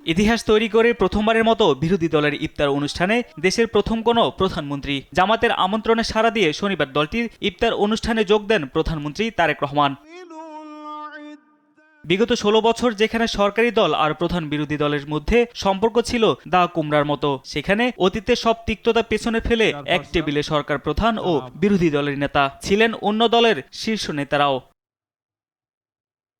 ইতিহাস তৈরি করে প্রথমবারের মতো বিরোধী দলের ইফতার অনুষ্ঠানে দেশের প্রথম কোনো প্রধানমন্ত্রী। জামাতের আমন্ত্রণে সাড়া দিয়ে শনিবার দলটির ইফতার অনুষ্ঠানে যোগ দেন প্রধানমন্ত্রী তারেক রহমান। বিগত ১৬ বছর যেখানে সরকারি দল আর প্রধান বিরোধী দলের মধ্যে সম্পর্ক ছিল দা কুমড়ার মতো, সেখানে অতীতে সব তিক্ততা পেছনে ফেলে এক টেবিলে সরকার প্রধান ও বিরোধী দলের নেতা ছিলেন অন্য দলের শীর্ষ নেতারাও।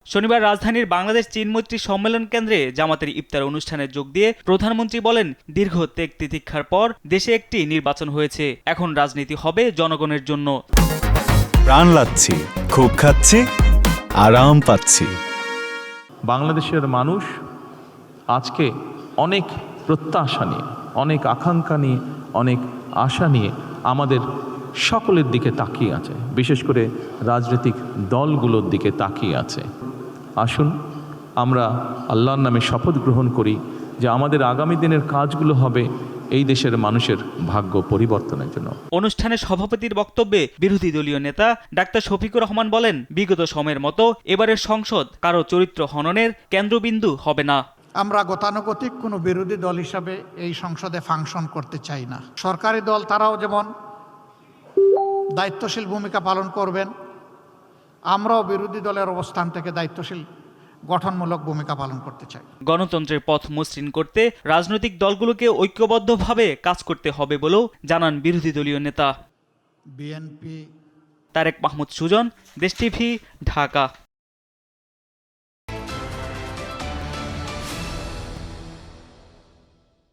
শনিবার রাজধানীর বাংলাদেশ চীন মৈত্রী সম্মেলন কেন্দ্রে জামাতের ইফতার অনুষ্ঠানে যোগ দিয়ে প্রধানমন্ত্রী বলেন, দীর্ঘ ত্যাগ তিতিক্ষার পর দেশে একটি নির্বাচন হয়েছে, এখন রাজনীতি হবে জনগণের জন্য। প্রাণ লাচ্ছি, খুব খাচ্ছি, আরাম পাচ্ছি। বাংলাদেশের মানুষ আজকে অনেক প্রত্যাশা নিয়ে, অনেক আকাঙ্ক্ষা নিয়ে, অনেক আশা নিয়ে আমাদের সকলের দিকে তাকিয়ে আছে, বিশেষ করে রাজনৈতিক দলগুলোর দিকে তাকিয়ে আছে। আসুন আমরা আল্লাহর নামে শপথ গ্রহণ করি যে আমাদের আগামী দিনের কাজগুলো হবে এই দেশের মানুষের ভাগ্য পরিবর্তনের জন্য। অনুষ্ঠানে সভাপতির বক্তব্যে বিরোধী দলীয় নেতা ডাক্তার শফিকুর রহমান বলেন, বিগত সময়ের মতো এবারের সংসদ কারো চরিত্র হননের কেন্দ্রবিন্দু হবে না। আমরা গতানুগতিক কোনো বিরোধী দল হিসাবে এই সংসদে ফাংশন করতে চাই না। সরকারি দল তারাও যেমন দায়িত্বশীল ভূমিকা পালন করবেন, আমরাও বিরোধী দলের অবস্থান থেকে দায়িত্বশীল গঠনমূলক ভূমিকা পালন করতে চাই। গণতন্ত্রের পথ মসৃণ করতে রাজনৈতিক দলগুলোকে ঐক্যবদ্ধভাবে কাজ করতে হবে বলেও জানান বিরোধী দলীয় নেতা। বিএনপি। তারেক মাহমুদ সুজন, দেশ টিভি, ঢাকা।